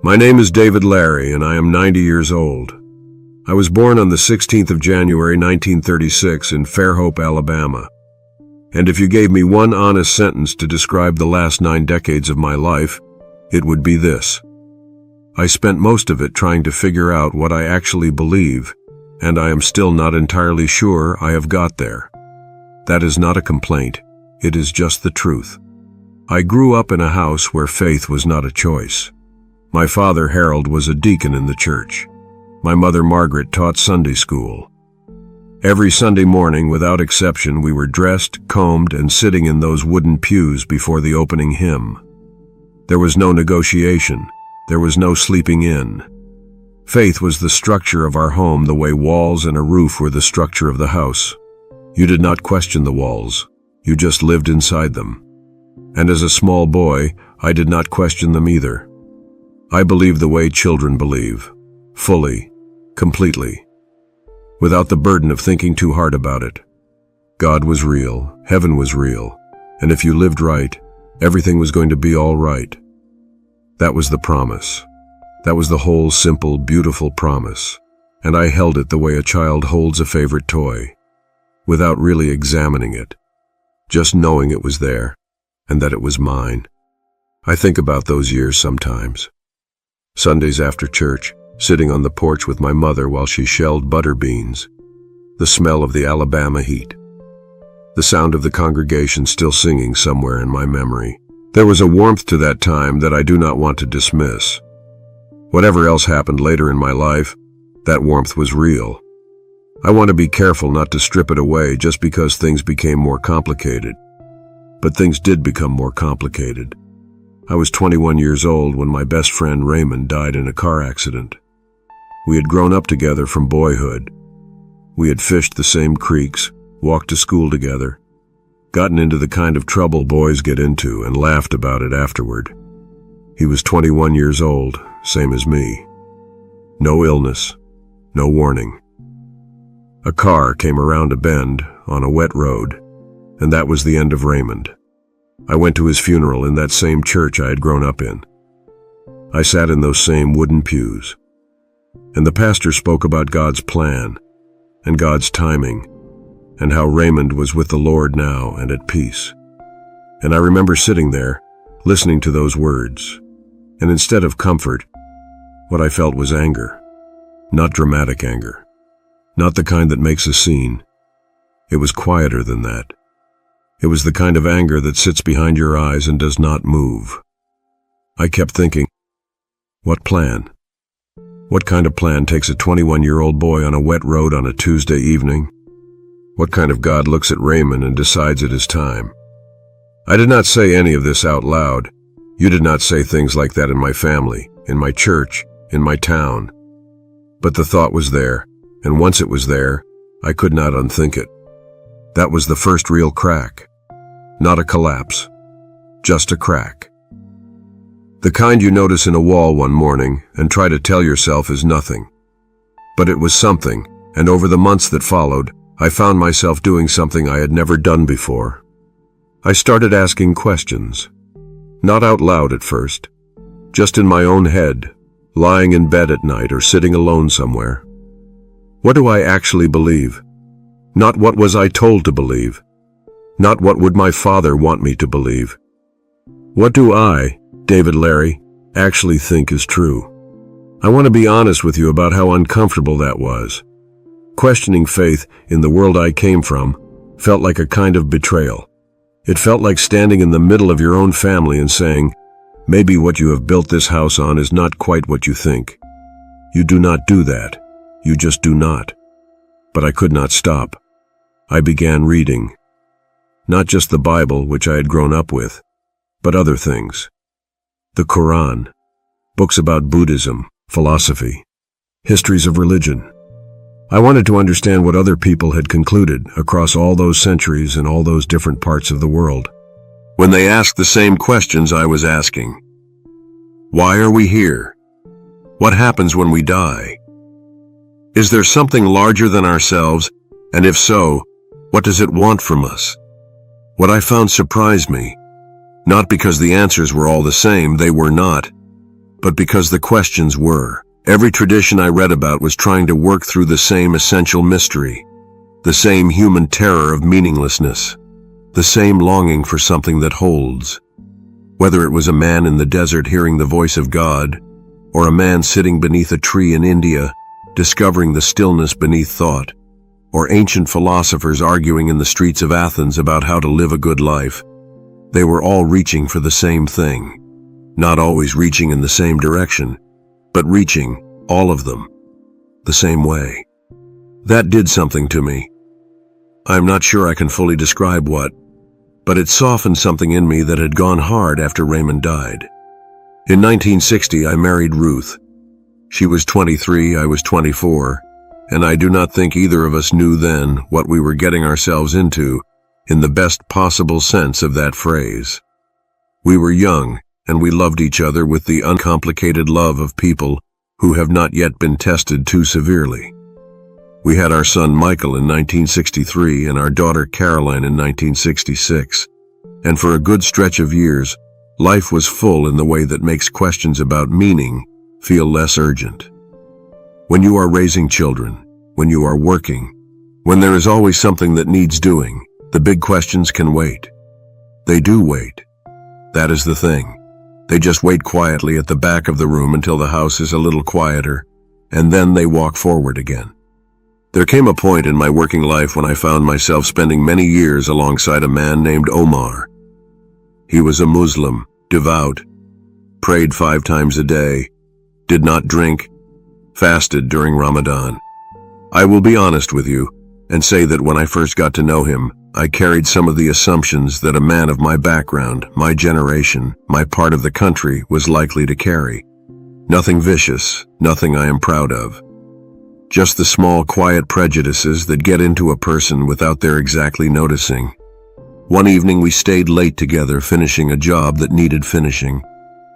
My name is David Larry, and I am 90 years old. I was born on the 16th of January, 1936 in Fairhope, Alabama. And if you gave me one honest sentence to describe the last 9 decades of my life, it would be this. I spent most of it trying to figure out what I actually believe, and I am still not entirely sure I have got there. That is not a complaint. It is just the truth. I grew up in a house where faith was not a choice. My father, Harold, was a deacon in the church. My mother, Margaret, taught Sunday school. Every Sunday morning, without exception, we were dressed, combed, and sitting in those wooden pews before the opening hymn. There was no negotiation. There was no sleeping in. Faith was the structure of our home the way walls and a roof were the structure of the house. You did not question the walls. You just lived inside them. And as a small boy, I did not question them either. I believed the way children believe, fully, completely, without the burden of thinking too hard about it. God was real, heaven was real, and if you lived right, everything was going to be all right. That was the promise. That was the whole simple, beautiful promise, and I held it the way a child holds a favorite toy, without really examining it, just knowing it was there, and that it was mine. I think about those years sometimes. Sundays after church, sitting on the porch with my mother while she shelled butter beans, the smell of the Alabama heat, the sound of the congregation still singing somewhere in my memory. There was a warmth to that time that I do not want to dismiss. Whatever else happened later in my life, that warmth was real. I want to be careful not to strip it away just because things became more complicated. But things did become more complicated. I was 21 years old when my best friend Raymond died in a car accident. We had grown up together from boyhood. We had fished the same creeks, walked to school together, gotten into the kind of trouble boys get into, and laughed about it afterward. He was 21 years old, same as me. No illness, no warning. A car came around a bend on a wet road, and that was the end of Raymond. I went to his funeral in that same church I had grown up in. I sat in those same wooden pews, and the pastor spoke about God's plan and God's timing and how Raymond was with the Lord now and at peace. And I remember sitting there, listening to those words, and instead of comfort, what I felt was anger. Not dramatic anger. Not the kind that makes a scene. It was quieter than that. It was the kind of anger that sits behind your eyes and does not move. I kept thinking, what plan? What kind of plan takes a 21-year-old boy on a wet road on a Tuesday evening? What kind of God looks at Raymond and decides it is time? I did not say any of this out loud. You did not say things like that in my family, in my church, in my town. But the thought was there, and once it was there, I could not unthink it. That was the first real crack. Not a collapse, just a crack. The kind you notice in a wall one morning and try to tell yourself is nothing. But it was something, and over the months that followed, I found myself doing something I had never done before. I started asking questions. Not out loud at first, just in my own head, lying in bed at night or sitting alone somewhere. What do I actually believe? Not what was I told to believe. Not what would my father want me to believe. What do I, David Larry, actually think is true? I want to be honest with you about how uncomfortable that was. Questioning faith in the world I came from felt like a kind of betrayal. It felt like standing in the middle of your own family and saying, maybe what you have built this house on is not quite what you think. You do not do that. You just do not. But I could not stop. I began reading. Not just the Bible, which I had grown up with, but other things. The Quran, books about Buddhism, philosophy, histories of religion. I wanted to understand what other people had concluded across all those centuries and all those different parts of the world. When they asked the same questions I was asking. Why are we here? What happens when we die? Is there something larger than ourselves? And if so, what does it want from us? What I found surprised me. Not because the answers were all the same, they were not. but because the questions were. Every tradition I read about was trying to work through the same essential mystery, the same human terror of meaninglessness, the same longing for something that holds. Whether it was a man in the desert hearing the voice of God, or a man sitting beneath a tree in India, discovering the stillness beneath thought, or ancient philosophers arguing in the streets of Athens about how to live a good life, they were all reaching for the same thing. Not always reaching in the same direction, but reaching, all of them, the same way. That did something to me. I'm not sure I can fully describe what, but it softened something in me that had gone hard after Raymond died. In 1960, I married Ruth. She was 23, I was 24, and I do not think either of us knew then what we were getting ourselves into, in the best possible sense of that phrase. We were young, and we loved each other with the uncomplicated love of people who have not yet been tested too severely. We had our son Michael in 1963 and our daughter Caroline in 1966, and for a good stretch of years, life was full in the way that makes questions about meaning feel less urgent. When you are raising children, when you are working, when there is always something that needs doing, the big questions can wait. They do wait. That is the thing. They just wait quietly at the back of the room until the house is a little quieter, and then they walk forward again. There came a point in my working life when I found myself spending many years alongside a man named Omar. He was a Muslim, devout, prayed 5 times a day, did not drink, fasted during Ramadan. I will be honest with you and say that when I first got to know him, I carried some of the assumptions that a man of my background, my generation, my part of the country was likely to carry. Nothing vicious, nothing I am proud of. Just the small, quiet prejudices that get into a person without their exactly noticing. One evening we stayed late together finishing a job that needed finishing,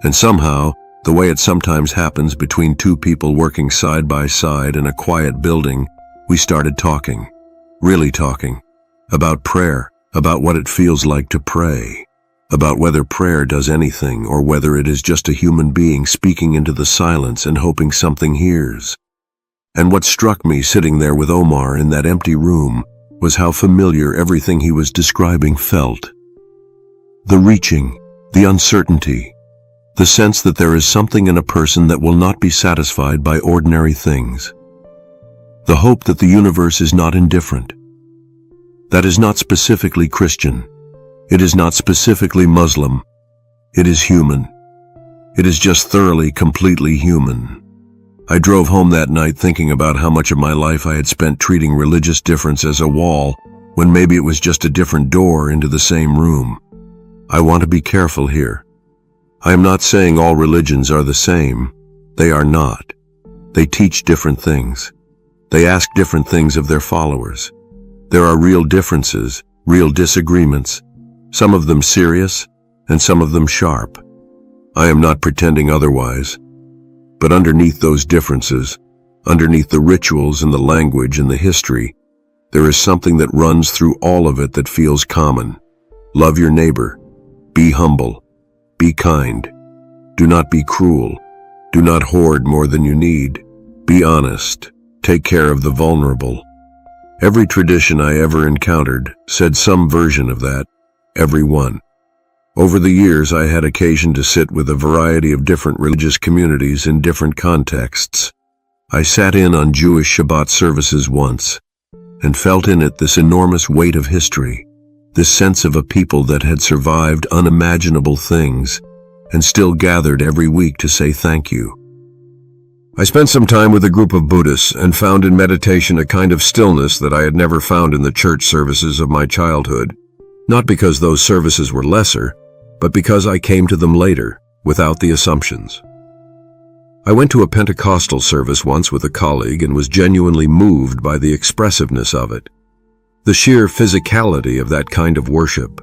and somehow, the way it sometimes happens between two people working side by side in a quiet building, we started talking, really talking, about prayer, about what it feels like to pray, about whether prayer does anything or whether it is just a human being speaking into the silence and hoping something hears. And what struck me sitting there with Omar in that empty room was how familiar everything he was describing felt. The reaching, the uncertainty, the sense that there is something in a person that will not be satisfied by ordinary things. The hope that the universe is not indifferent. That is not specifically Christian. It is not specifically Muslim. It is human. It is just thoroughly, completely human. I drove home that night thinking about how much of my life I had spent treating religious difference as a wall, when maybe it was just a different door into the same room. I want to be careful here. I am not saying all religions are the same. They are not. They teach different things. They ask different things of their followers. There are real differences, real disagreements, some of them serious, and some of them sharp. I am not pretending otherwise. But underneath those differences, underneath the rituals and the language and the history, there is something that runs through all of it that feels common. Love your neighbor. Be humble. Be kind. Do not be cruel. Do not hoard more than you need. Be honest. Take care of the vulnerable. Every tradition I ever encountered said some version of that. Every one. Over the years, I had occasion to sit with a variety of different religious communities in different contexts. I sat in on Jewish Shabbat services once, and felt in it this enormous weight of history, this sense of a people that had survived unimaginable things, and still gathered every week to say thank you. I spent some time with a group of Buddhists and found in meditation a kind of stillness that I had never found in the church services of my childhood, not because those services were lesser, but because I came to them later, without the assumptions. I went to a Pentecostal service once with a colleague and was genuinely moved by the expressiveness of it. The sheer physicality of that kind of worship,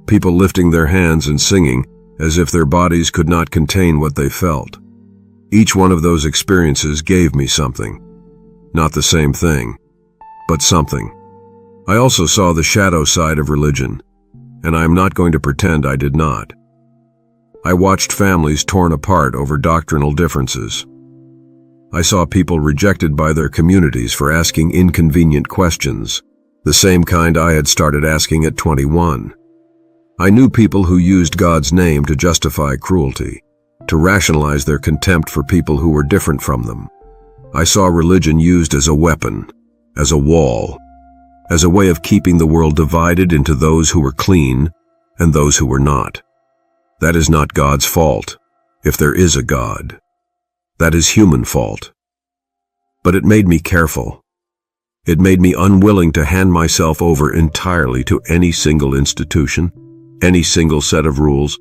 people lifting their hands and singing as if their bodies could not contain what they felt. Each one of those experiences gave me something. Not the same thing, but something. I also saw the shadow side of religion, and I am not going to pretend I did not. I watched families torn apart over doctrinal differences. I saw people rejected by their communities for asking inconvenient questions, the same kind I had started asking at 21. I knew people who used God's name to justify cruelty, to rationalize their contempt for people who were different from them. I saw religion used as a weapon, as a wall, as a way of keeping the world divided into those who were clean and those who were not. That is not God's fault, if there is a God. That is human fault. But it made me careful. It made me unwilling to hand myself over entirely to any single institution, any single set of rules,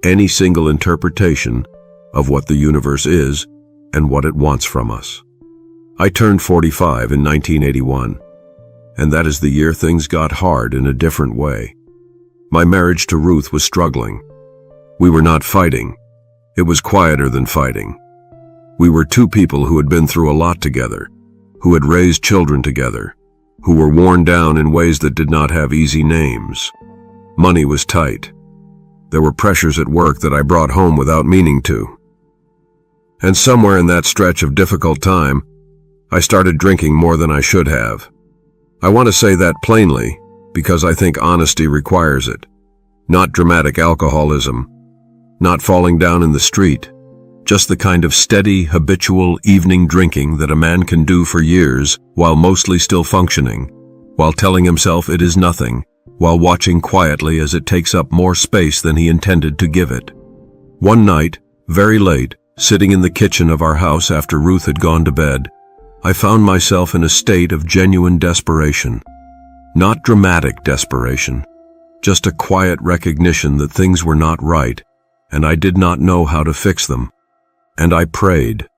any single interpretation of what the universe is and what it wants from us. I turned 45 in 1981, and that is the year things got hard in a different way. My marriage to Ruth was struggling. We were not fighting. It was quieter than fighting. We were two people who had been through a lot together, who had raised children together, who were worn down in ways that did not have easy names. Money was tight. There were pressures at work that I brought home without meaning to. And somewhere in that stretch of difficult time, I started drinking more than I should have. I want to say that plainly, because I think honesty requires it. Not dramatic alcoholism, not falling down in the street, just the kind of steady, habitual evening drinking that a man can do for years while mostly still functioning, while telling himself it is nothing, while watching quietly as it takes up more space than he intended to give it. One night, very late, sitting in the kitchen of our house after Ruth had gone to bed, I found myself in a state of genuine desperation. Not dramatic desperation, just a quiet recognition that things were not right, and I did not know how to fix them. And I prayed.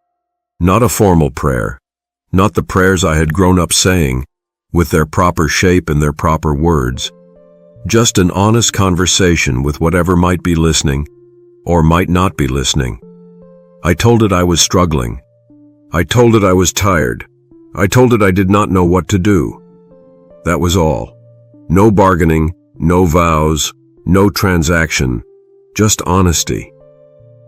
Not a formal prayer, not the prayers I had grown up saying, with their proper shape and their proper words. Just an honest conversation with whatever might be listening, or might not be listening. I told it I was struggling. I told it I was tired. I told it I did not know what to do. That was all. No bargaining, no vows, no transaction, just honesty.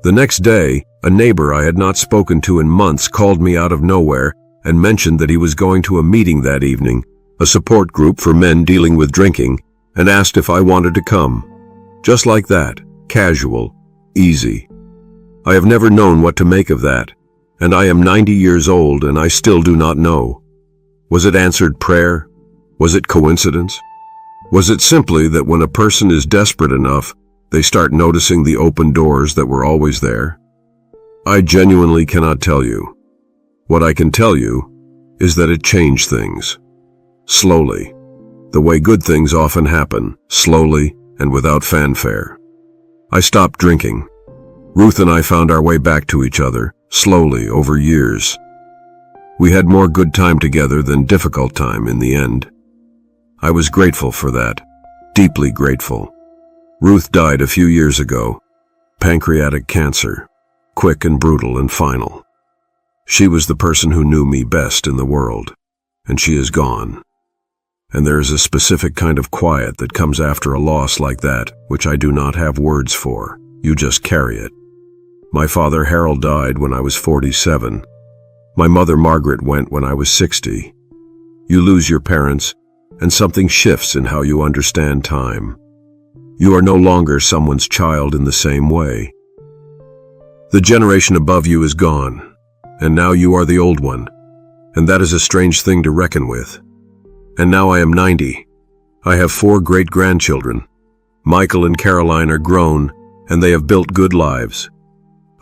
The next day, a neighbor I had not spoken to in months called me out of nowhere and mentioned that he was going to a meeting that evening, a support group for men dealing with drinking, and asked if I wanted to come. Just like that, casual, easy. I have never known what to make of that, and I am 90 years old and I still do not know. Was it answered prayer? Was it coincidence? Was it simply that when a person is desperate enough, they start noticing the open doors that were always there? I genuinely cannot tell you. What I can tell you is that it changed things. Slowly. The way good things often happen, slowly and without fanfare. I stopped drinking. Ruth and I found our way back to each other, slowly, over years. We had more good time together than difficult time in the end. I was grateful for that, deeply grateful. Ruth died a few years ago, pancreatic cancer, quick and brutal and final. She was the person who knew me best in the world, and she is gone. And there is a specific kind of quiet that comes after a loss like that, which I do not have words for. You just carry it. My father Harold died when I was 47. My mother Margaret went when I was 60. You lose your parents, and something shifts in how you understand time. You are no longer someone's child in the same way. The generation above you is gone, and now you are the old one, and that is a strange thing to reckon with. And now I am 90. I have 4 great-grandchildren. Michael and Caroline are grown, and they have built good lives.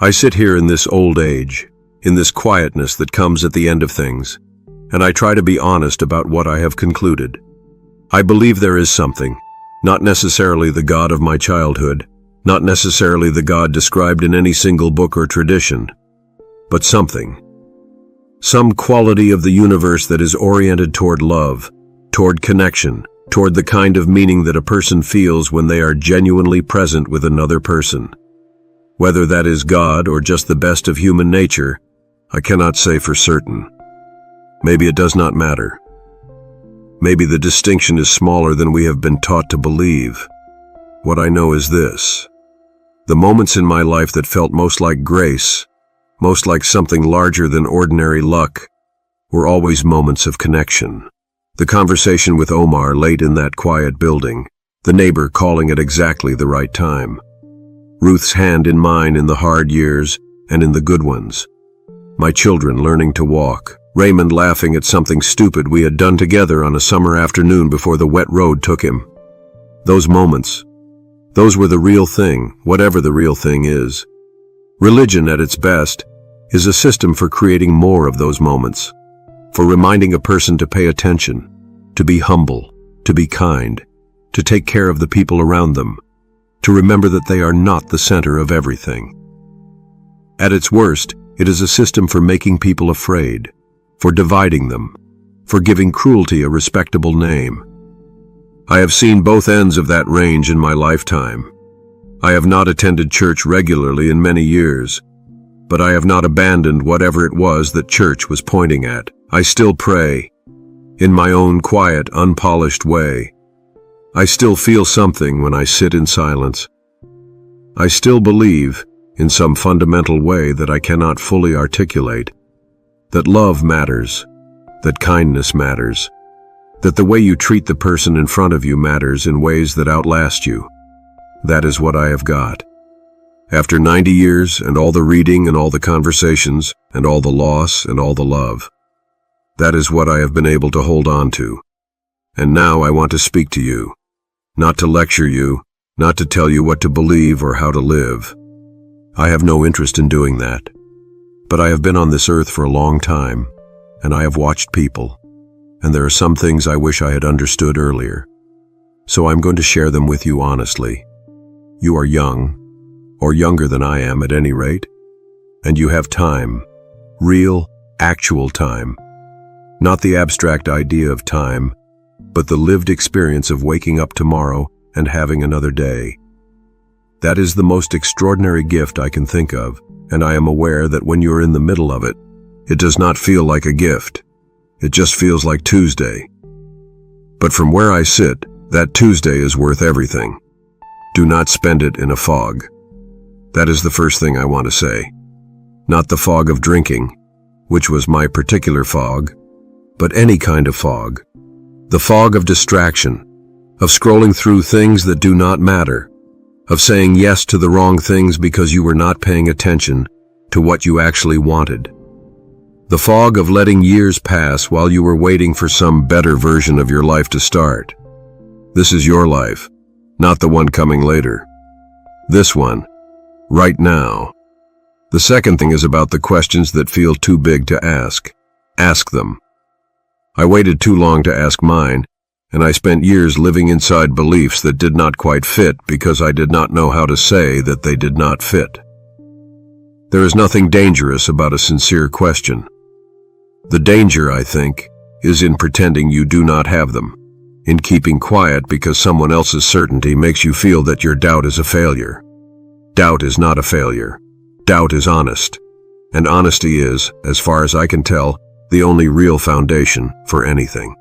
I sit here in this old age, in this quietness that comes at the end of things, and I try to be honest about what I have concluded. I believe there is something, not necessarily the God of my childhood, not necessarily the God described in any single book or tradition, but something. Some quality of the universe that is oriented toward love, toward connection, toward the kind of meaning that a person feels when they are genuinely present with another person. Whether that is God or just the best of human nature, I cannot say for certain. Maybe it does not matter. Maybe the distinction is smaller than we have been taught to believe. What I know is this. The moments in my life that felt most like grace, most like something larger than ordinary luck, were always moments of connection. The conversation with Omar late in that quiet building, the neighbor calling at exactly the right time. Ruth's hand in mine in the hard years and in the good ones. My children learning to walk. Raymond laughing at something stupid we had done together on a summer afternoon before the wet road took him. Those moments, those were the real thing, whatever the real thing is. Religion, at its best, is a system for creating more of those moments, for reminding a person to pay attention, to be humble, to be kind, to take care of the people around them, to remember that they are not the center of everything. At its worst, it is a system for making people afraid, for dividing them, for giving cruelty a respectable name. I have seen both ends of that range in my lifetime. I have not attended church regularly in many years, but I have not abandoned whatever it was that church was pointing at. I still pray, in my own quiet, unpolished way. I still feel something when I sit in silence. I still believe, in some fundamental way that I cannot fully articulate, that love matters, that kindness matters, that the way you treat the person in front of you matters in ways that outlast you. That is what I have got. After 90 years and all the reading and all the conversations and all the loss and all the love, that is what I have been able to hold on to. And now I want to speak to you, not to lecture you, not to tell you what to believe or how to live. I have no interest in doing that. But I have been on this earth for a long time, and I have watched people, and there are some things I wish I had understood earlier. So I'm going to share them with you honestly. You are young, or younger than I am at any rate, and you have time, real, actual time. Not the abstract idea of time, but the lived experience of waking up tomorrow and having another day. That is the most extraordinary gift I can think of, and I am aware that when you're in the middle of it, it does not feel like a gift. It just feels like Tuesday. But from where I sit, that Tuesday is worth everything. Do not spend it in a fog. That is the first thing I want to say. Not the fog of drinking, which was my particular fog, but any kind of fog. The fog of distraction, of scrolling through things that do not matter, of saying yes to the wrong things because you were not paying attention to what you actually wanted. The fog of letting years pass while you were waiting for some better version of your life to start. This is your life, not the one coming later. This one, right now. The second thing is about the questions that feel too big to ask. Ask them. I waited too long to ask mine, and I spent years living inside beliefs that did not quite fit because I did not know how to say that they did not fit. There is nothing dangerous about a sincere question. The danger, I think, is in pretending you do not have them, in keeping quiet because someone else's certainty makes you feel that your doubt is a failure. Doubt is not a failure. Doubt is honest, and honesty is, as far as I can tell, the only real foundation for anything.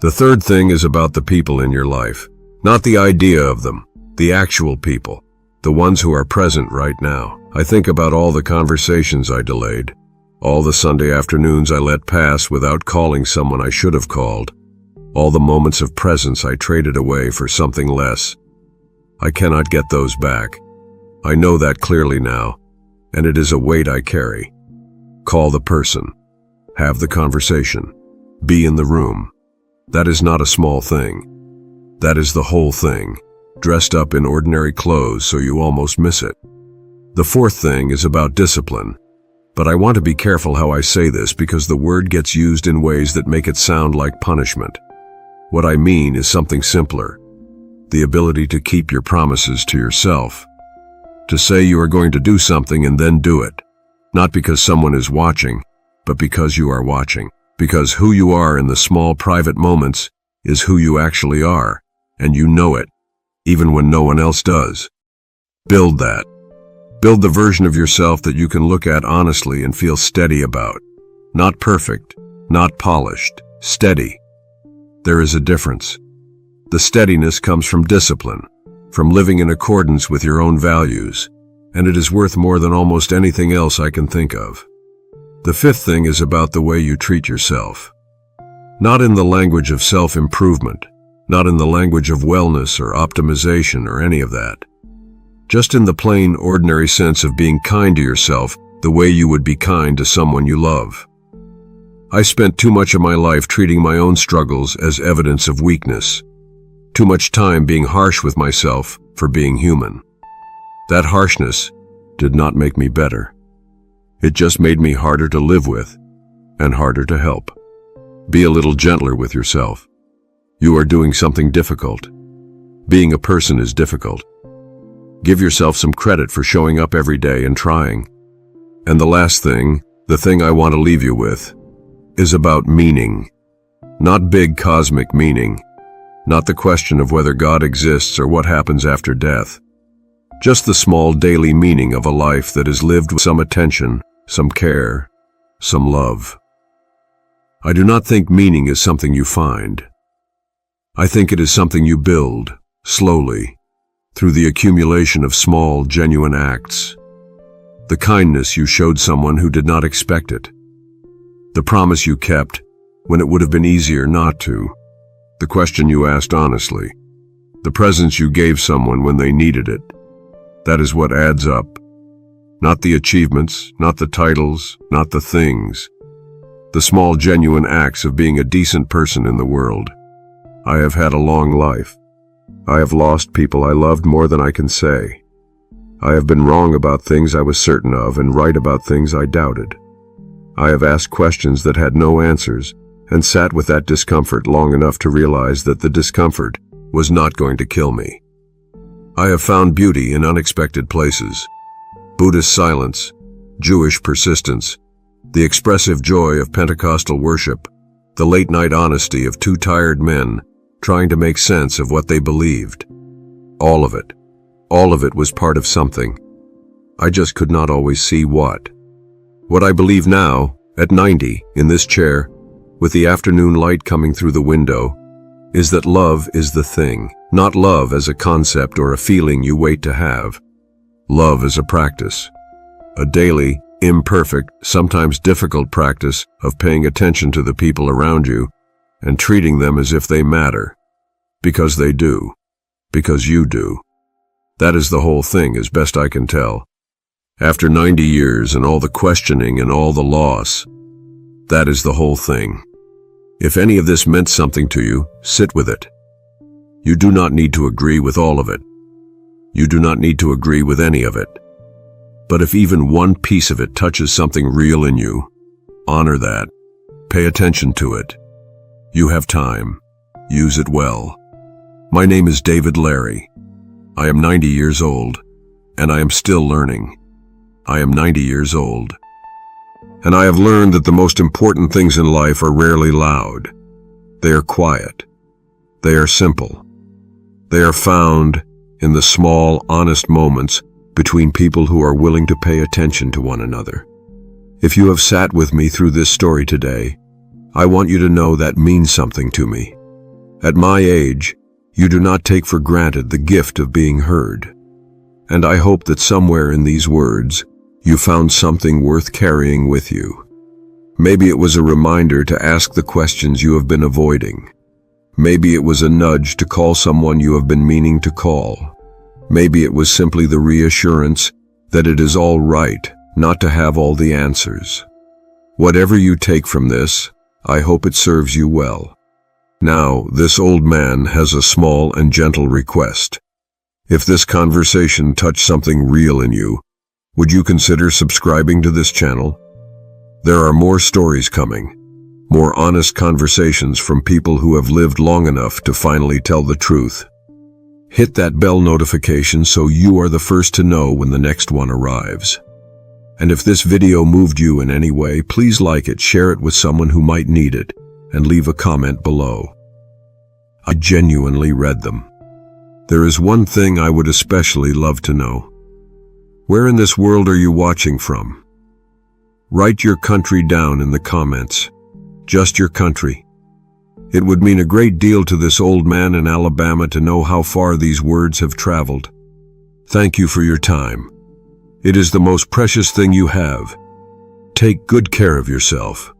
The third thing is about the people in your life, not the idea of them, the actual people, the ones who are present right now. I think about all the conversations I delayed, all the Sunday afternoons I let pass without calling someone I should have called, all the moments of presence I traded away for something less. I cannot get those back. I know that clearly now, and it is a weight I carry. Call the person. Have the conversation. Be in the room. That is not a small thing. That is the whole thing, dressed up in ordinary clothes so you almost miss it. The fourth thing is about discipline, but I want to be careful how I say this because the word gets used in ways that make it sound like punishment. What I mean is something simpler. The ability to keep your promises to yourself. To say you are going to do something and then do it. Not because someone is watching, but because you are watching. Because who you are in the small private moments is who you actually are, and you know it, even when no one else does. Build that. Build the version of yourself that you can look at honestly and feel steady about. Not perfect, not polished, steady. There is a difference. The steadiness comes from discipline, from living in accordance with your own values, and it is worth more than almost anything else I can think of. The fifth thing is about the way you treat yourself. Not in the language of self-improvement, not in the language of wellness or optimization or any of that. Just in the plain, ordinary sense of being kind to yourself the way you would be kind to someone you love. I spent too much of my life treating my own struggles as evidence of weakness. Too much time being harsh with myself for being human. That harshness did not make me better. It just made me harder to live with and harder to help. Be a little gentler with yourself. You are doing something difficult. Being a person is difficult. Give yourself some credit for showing up every day and trying. And the last thing, the thing I want to leave you with, is about meaning. Not big cosmic meaning. Not the question of whether God exists or what happens after death. Just the small daily meaning of a life that is lived with some attention, some care, some love. I do not think meaning is something you find. I think it is something you build, slowly, through the accumulation of small, genuine acts. The kindness you showed someone who did not expect it. The promise you kept when it would have been easier not to. The question you asked honestly. The presence you gave someone when they needed it. That is what adds up. Not the achievements, not the titles, not the things. The small, genuine acts of being a decent person in the world. I have had a long life. I have lost people I loved more than I can say. I have been wrong about things I was certain of and right about things I doubted. I have asked questions that had no answers and sat with that discomfort long enough to realize that the discomfort was not going to kill me. I have found beauty in unexpected places. Buddhist silence, Jewish persistence, the expressive joy of Pentecostal worship, the late-night honesty of two tired men trying to make sense of what they believed. All of it was part of something. I just could not always see what. What I believe now, at 90, in this chair, with the afternoon light coming through the window, is that love is the thing, not love as a concept or a feeling you wait to have. Love is a practice, a daily, imperfect, sometimes difficult practice of paying attention to the people around you and treating them as if they matter. Because they do. Because you do. That is the whole thing, as best I can tell. After 90 years and all the questioning and all the loss, that is the whole thing. If any of this meant something to you, sit with it. You do not need to agree with all of it. You do not need to agree with any of it. But if even one piece of it touches something real in you, honor that. Pay attention to it. You have time. Use it well. My name is David Larry. I am 90 years old, and I am still learning. I am 90 years old. And I have learned that the most important things in life are rarely loud. They are quiet. They are simple. They are found in the small, honest moments between people who are willing to pay attention to one another. If you have sat with me through this story today, I want you to know that means something to me. At my age, you do not take for granted the gift of being heard. And I hope that somewhere in these words, you found something worth carrying with you. Maybe it was a reminder to ask the questions you have been avoiding. Maybe it was a nudge to call someone you have been meaning to call. Maybe it was simply the reassurance that it is all right not to have all the answers. Whatever you take from this, I hope it serves you well. Now, this old man has a small and gentle request. If this conversation touched something real in you, would you consider subscribing to this channel? There are more stories coming, more honest conversations from people who have lived long enough to finally tell the truth. Hit that bell notification so you are the first to know when the next one arrives. And if this video moved you in any way, please like it, share it with someone who might need it, and leave a comment below. I genuinely read them. There is one thing I would especially love to know. Where in this world are you watching from? Write your country down in the comments. Just your country. It would mean a great deal to this old man in Alabama to know how far these words have traveled. Thank you for your time. It is the most precious thing you have. Take good care of yourself.